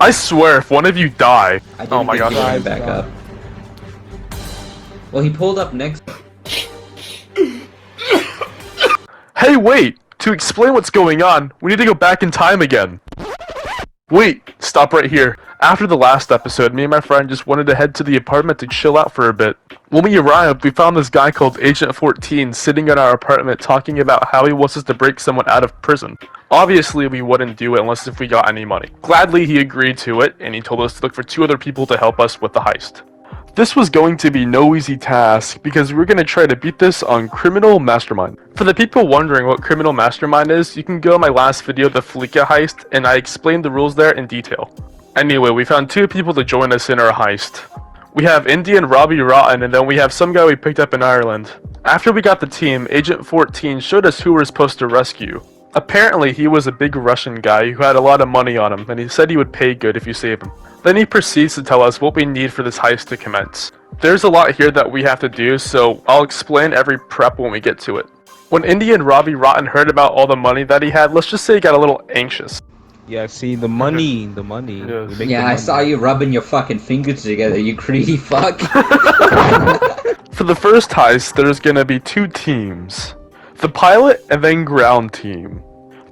I swear, if one of you die... I didn't Oh my think he gosh. would back up. Well, he pulled up next. Hey, wait! To explain what's going on, we need to go back in time again. Wait, stop right here. After the last episode, me and my friend just wanted to head to the apartment to chill out for a bit. When we arrived, we found this guy called Agent 14 sitting in our apartment talking about how he wants us to break someone out of prison. Obviously, we wouldn't do it unless if we got any money. Gladly, he agreed to it, and he told us to look for 2 other people to help us with the heist. This was going to be no easy task, because we were going to try to beat this on Criminal Mastermind. For the people wondering what Criminal Mastermind is, you can go to my last video, the Fleeka Heist, and I explained the rules there in detail. Anyway, we found 2 people to join us in our heist. We have Indian Robbie Rotten, and then we have some guy we picked up in Ireland. After we got the team, Agent 14 showed us who we were supposed to rescue. Apparently, he was a big Russian guy who had a lot of money on him, and he said he would pay good if you save him. Then he proceeds to tell us what we need for this heist to commence. There's a lot here that we have to do, so I'll explain every prep when we get to it. When Indian Robbie Rotten heard about all the money that he had, let's just say he got a little anxious. Yeah, see, the money. Yes. We make the I money. saw you rubbing your fucking fingers together, you greedy fuck. For the first heist, there's gonna be 2 teams. The pilot and then ground team.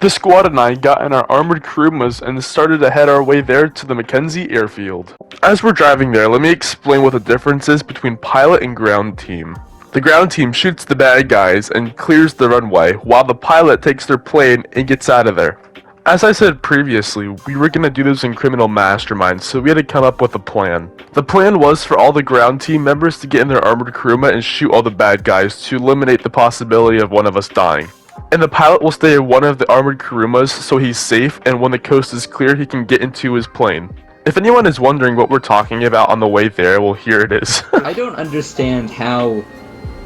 The squad and I got in our armored Kurumas and started to head our way there to the Mackenzie airfield. As we're driving there, let me explain what the difference is between pilot and ground team. The ground team shoots the bad guys and clears the runway, while the pilot takes their plane and gets out of there. As I said previously, we were going to do this in Criminal Mastermind, so we had to come up with a plan. The plan was for all the ground team members to get in their armored Kuruma and shoot all the bad guys to eliminate the possibility of one of us dying. And the pilot will stay in one of the armored Kurumas so he's safe, and when the coast is clear he can get into his plane. If anyone is wondering what we're talking about on the way there, well, here it is. I don't understand how,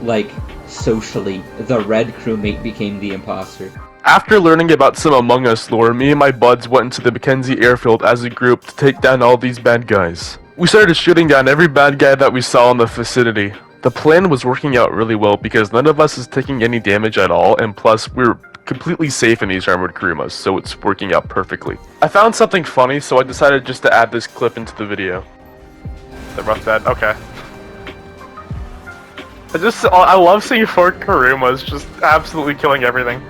like, socially, the red crewmate became the imposter. After learning about some Among Us lore, me and my buds went into the Mackenzie airfield as a group to take down all these bad guys. We started shooting down every bad guy that we saw in the vicinity. The plan was working out really well because none of us is taking any damage at all, and plus we're completely safe in these armored Kurumas, so it's working out perfectly. I found something funny, so I decided just to add this clip into the video. The rough dead, okay. I love seeing 4 Kurumas just absolutely killing everything.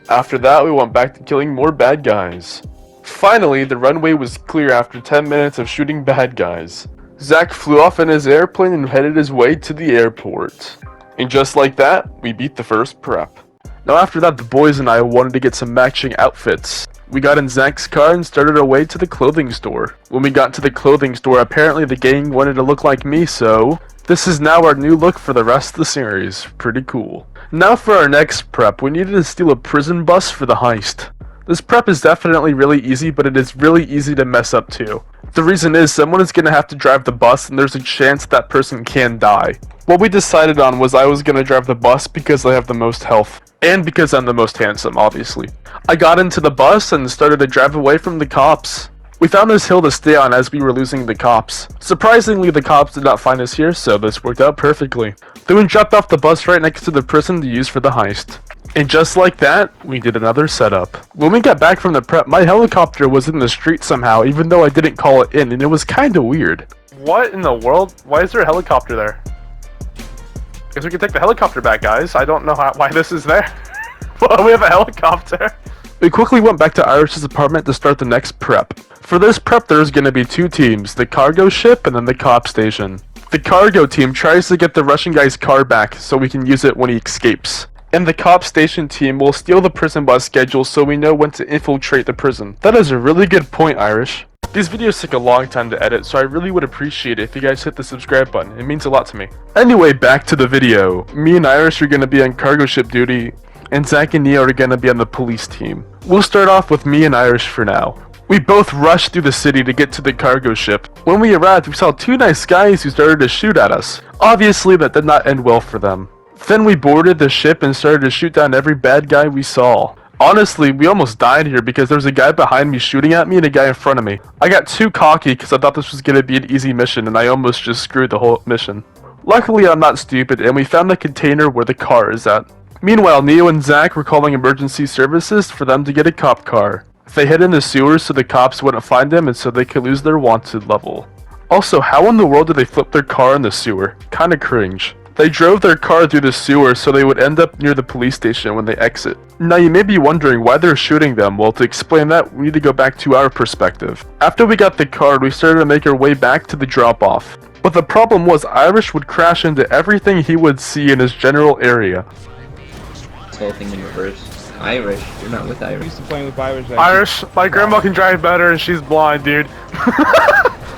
After that, we went back to killing more bad guys. Finally, the runway was clear after 10 minutes of shooting bad guys. Zach flew off in his airplane and headed his way to the airport. And just like that, we beat the first prep. Now after that, the boys and I wanted to get some matching outfits. We got in Zach's car and started our way to the clothing store. When we got to the clothing store, apparently the gang wanted to look like me, so this is now our new look for the rest of the series. Pretty cool. Now for our next prep, we needed to steal a prison bus for the heist. This prep is definitely really easy, but it is really easy to mess up too. The reason is someone is going to have to drive the bus and there's a chance that person can die. What we decided on was I was going to drive the bus because I have the most health. And because I'm the most handsome, obviously. I got into the bus and started to drive away from the cops. We found this hill to stay on as we were losing the cops. Surprisingly, the cops did not find us here, so this worked out perfectly. Then we dropped off the bus right next to the prison to use for the heist. And just like that, we did another setup. When we got back from the prep, my helicopter was in the street somehow, even though I didn't call it in, and it was kinda weird. What in the world? Why is there a helicopter there? Guess we can take the helicopter back, guys. I don't know why this is there. Well, we have a helicopter. We quickly went back to Irish's apartment to start the next prep. For this prep, there's gonna be 2 teams, the cargo ship and then the cop station. The cargo team tries to get the Russian guy's car back so we can use it when he escapes. And the cop station team will steal the prison bus schedule so we know when to infiltrate the prison. That is a really good point, Irish. These videos take a long time to edit, so I really would appreciate it if you guys hit the subscribe button. It means a lot to me. Anyway, back to the video. Me and Irish are gonna be on cargo ship duty, and Zach and Neo are gonna be on the police team. We'll start off with me and Irish for now. We both rushed through the city to get to the cargo ship. When we arrived, we saw 2 nice guys who started to shoot at us. Obviously, that did not end well for them. Then we boarded the ship and started to shoot down every bad guy we saw. Honestly, we almost died here because there was a guy behind me shooting at me and a guy in front of me. I got too cocky because I thought this was going to be an easy mission and I almost just screwed the whole mission. Luckily, I'm not stupid and we found the container where the car is at. Meanwhile, Neo and Zach were calling emergency services for them to get a cop car. They hid in the sewers so the cops wouldn't find them and so they could lose their wanted level. Also, how in the world did they flip their car in the sewer? Kinda cringe. They drove their car through the sewer so they would end up near the police station when they exit. Now you may be wondering why they're shooting them. Well, to explain that, we need to go back to our perspective. After we got the card, we started to make our way back to the drop-off. But the problem was Irish would crash into everything he would see in his general area. This whole thing in reverse. Irish. You're not with I Irish. used to play with Irish. Irish, my grandma can drive better and she's blind, dude.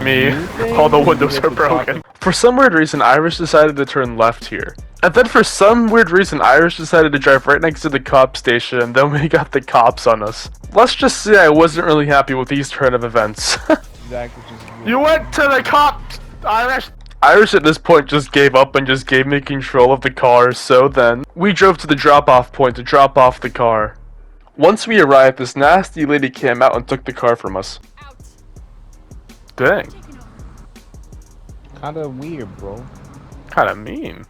Me, all the windows are broken. For some weird reason, Irish decided to turn left here. And then for some weird reason, Irish decided to drive right next to the cop station, and then we got the cops on us. Let's just say I wasn't really happy with these turn of events. You went to the cops, Irish! Irish at this point just gave up and just gave me control of the car, so then we drove to the drop-off point to drop off the car. Once we arrived, this nasty lady came out and took the car from us. Dang. Kinda weird, bro. Kinda mean.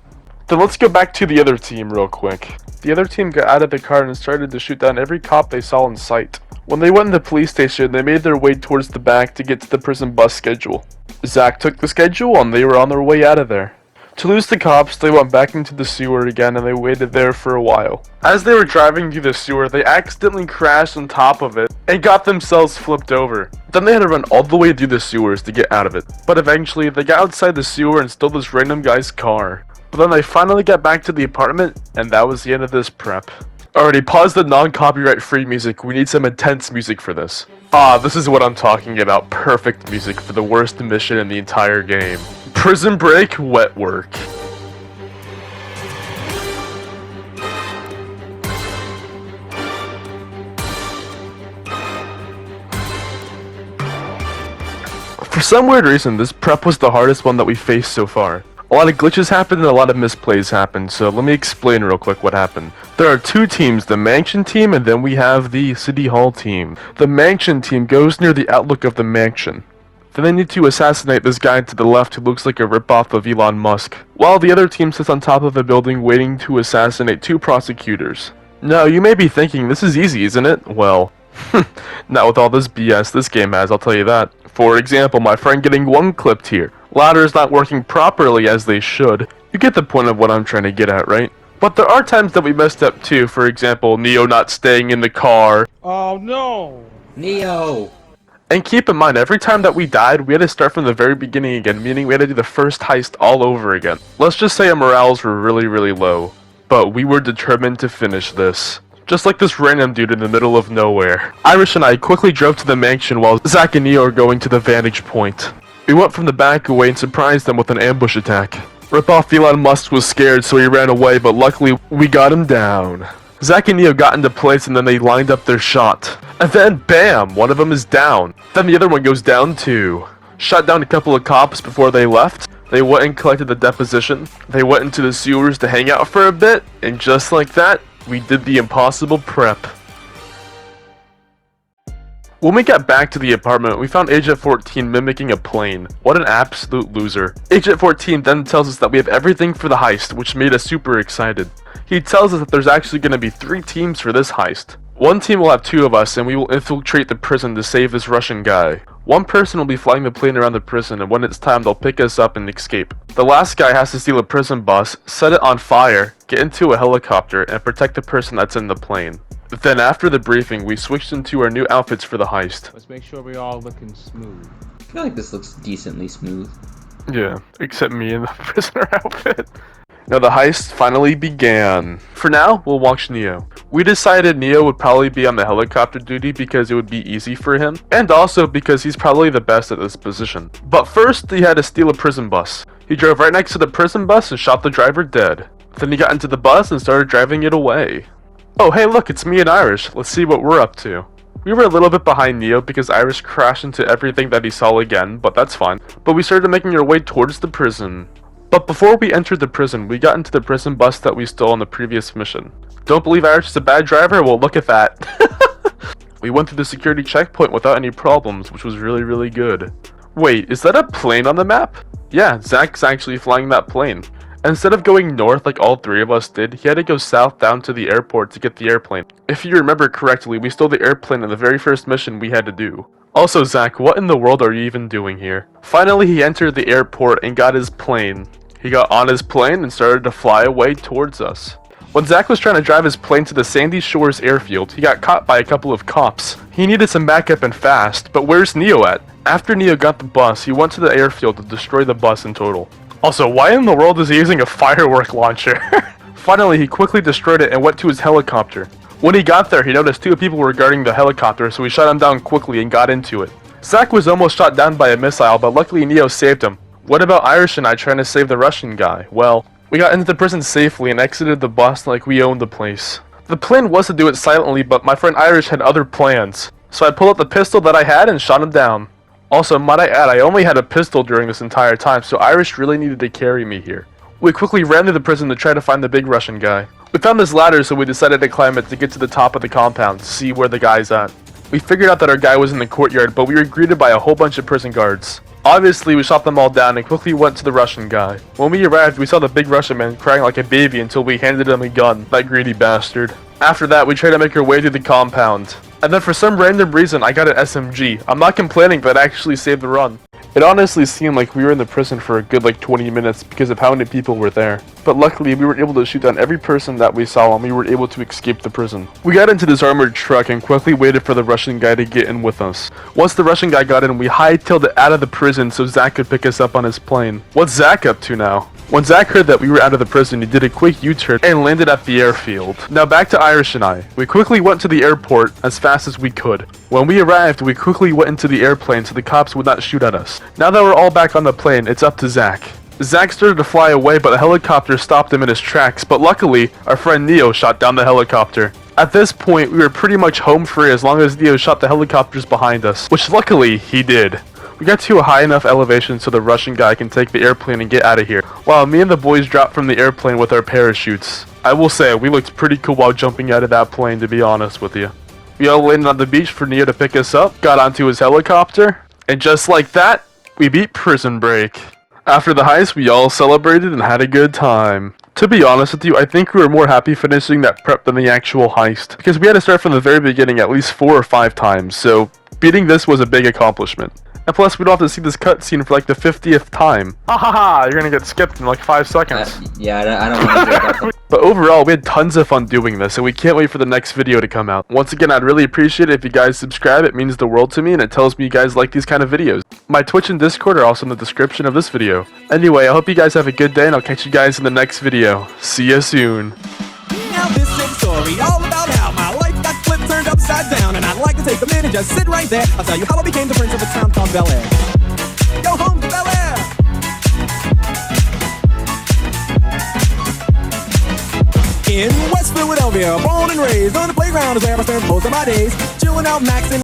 Then let's go back to the other team real quick. The other team got out of the car and started to shoot down every cop they saw in sight. When they went in the police station, they made their way towards the back to get to the prison bus schedule. Zach took the schedule and they were on their way out of there. To lose the cops, they went back into the sewer again and they waited there for a while. As they were driving through the sewer, they accidentally crashed on top of it and got themselves flipped over. Then they had to run all the way through the sewers to get out of it. But eventually, they got outside the sewer and stole this random guy's car. But then they finally got back to the apartment, and that was the end of this prep. Alrighty, pause the non-copyright free music. We need some intense music for this. This is what I'm talking about. Perfect music for the worst mission in the entire game. Prison Break Wet Work. For some weird reason, this prep was the hardest one that we faced so far. A lot of glitches happened and a lot of misplays happened, so let me explain real quick what happened. There are two teams, the mansion team and then we have the city hall team. The mansion team goes near the outlook of the mansion. Then they need to assassinate this guy to the left who looks like a ripoff of Elon Musk, while the other team sits on top of a building waiting to assassinate two prosecutors. Now, you may be thinking, this is easy, isn't it? Well, not with all this BS this game has, I'll tell you that. For example, my friend getting one clipped here. Ladders not working properly as they should. You get the point of what I'm trying to get at, right? But there are times that we messed up too. For example, Neo not staying in the car. Oh no! Neo! And keep in mind, every time that we died, we had to start from the very beginning again, meaning we had to do the first heist all over again. Let's just say our morales were really, really low. But we were determined to finish this. Just like this random dude in the middle of nowhere. Irish and I quickly drove to the mansion while Zach and Neo are going to the vantage point. We went from the back away and surprised them with an ambush attack. Ripoff Elon Musk was scared so he ran away, but luckily we got him down. Zach and Neo got into place and then they lined up their shot. And then BAM! One of them is down. Then the other one goes down too. Shot down a couple of cops before they left. They went and collected the deposition. They went into the sewers to hang out for a bit. And just like that, we did the impossible prep. When we got back to the apartment, we found Agent 14 mimicking a plane. What an absolute loser. Agent 14 then tells us that we have everything for the heist, which made us super excited. He tells us that there's actually going to be 3 teams for this heist. One team will have 2 of us and we will infiltrate the prison to save this Russian guy. One person will be flying the plane around the prison and when it's time they'll pick us up and escape. The last guy has to steal a prison bus, set it on fire, get into a helicopter, and protect the person that's in the plane. Then after the briefing, we switched into our new outfits for the heist. Let's make sure we're all looking smooth. I feel like this looks decently smooth. Yeah, except me in the prisoner outfit. Now the heist finally began. For now, we'll watch Neo. We decided Neo would probably be on the helicopter duty because it would be easy for him, and also because he's probably the best at this position. But first, he had to steal a prison bus. He drove right next to the prison bus and shot the driver dead. Then he got into the bus and started driving it away. Oh hey look, it's me and Irish. Let's see what we're up to. We were a little bit behind Neo because Irish crashed into everything that he saw again, but that's fine. But we started making our way towards the prison. But before we entered the prison, we got into the prison bus that we stole on the previous mission. Don't believe Irish is a bad driver? Well, look at that. We went through the security checkpoint without any problems, which was really, really good. Wait, is that a plane on the map? Yeah, Zach's actually flying that plane. Instead of going north like all three of us did, he had to go south down to the airport to get the airplane. If you remember correctly, we stole the airplane in the very first mission we had to do. Also, Zach, what in the world are you even doing here? Finally, he entered the airport and got his plane. He got on his plane and started to fly away towards us. When Zach was trying to drive his plane to the Sandy Shores airfield, he got caught by a couple of cops. He needed some backup and fast, but where's Neo at? After Neo got the bus, he went to the airfield to destroy the bus in total. Also, why in the world is he using a firework launcher? Finally, he quickly destroyed it and went to his helicopter. When he got there, he noticed two people were guarding the helicopter, so he shot them down quickly and got into it. Zach was almost shot down by a missile, but luckily Neo saved him. What about Irish and I trying to save the Russian guy? Well, we got into the prison safely and exited the bus like we owned the place. The plan was to do it silently, but my friend Irish had other plans. So I pulled out the pistol that I had and shot him down. Also, might I add, I only had a pistol during this entire time, so Irish really needed to carry me here. We quickly ran through the prison to try to find the big Russian guy. We found this ladder, so we decided to climb it to get to the top of the compound to see where the guy's at. We figured out that our guy was in the courtyard, but we were greeted by a whole bunch of prison guards. Obviously, we shot them all down and quickly went to the Russian guy. When we arrived, we saw the big Russian man crying like a baby until we handed him a gun, that greedy bastard. After that, we tried to make our way through the compound. And then for some random reason, I got an SMG. I'm not complaining, but I actually saved the run. It honestly seemed like we were in the prison for a good 20 minutes because of how many people were there. But luckily, we were able to shoot down every person that we saw and we were able to escape the prison. We got into this armored truck and quickly waited for the Russian guy to get in with us. Once the Russian guy got in, we hightailed it out of the prison so Zach could pick us up on his plane. What's Zach up to now? When Zach heard that we were out of the prison, he did a quick U-turn and landed at the airfield. Now back to Irish and I. We quickly went to the airport as fast as we could. When we arrived, we quickly went into the airplane so the cops would not shoot at us. Now that we're all back on the plane, it's up to Zach. Zach started to fly away, but the helicopter stopped him in his tracks, but luckily, our friend Neo shot down the helicopter. At this point, we were pretty much home free as long as Neo shot the helicopters behind us, which luckily, he did. We got to a high enough elevation so the Russian guy can take the airplane and get out of here, while me and the boys dropped from the airplane with our parachutes. I will say, we looked pretty cool while jumping out of that plane, to be honest with you. We all landed on the beach for Neo to pick us up, got onto his helicopter, and just like that, we beat Prison Break. After the heist, we all celebrated and had a good time. To be honest with you, I think we were more happy finishing that prep than the actual heist, because we had to start from the very beginning at least 4 or 5 times, so beating this was a big accomplishment. And plus, we don't have to see this cutscene for the 50th time. Ha ha ha, you're gonna get skipped in 5 seconds. Yeah, I don't want to hear about that. But overall, we had tons of fun doing this, and we can't wait for the next video to come out. Once again, I'd really appreciate it if you guys subscribe. It means the world to me, and it tells me you guys like these kind of videos. My Twitch and Discord are also in the description of this video. Anyway, I hope you guys have a good day, and I'll catch you guys in the next video. See ya soon. Now this is a story all about how my life got flipped, turned upside down, and I'd like to take a minute and just sit right there. I'll tell you how I became the prince of a town called Bel Air. Go home to Bel Air. In West Philadelphia, born and raised on the playground is where I spent most of my days, chilling out, maxing.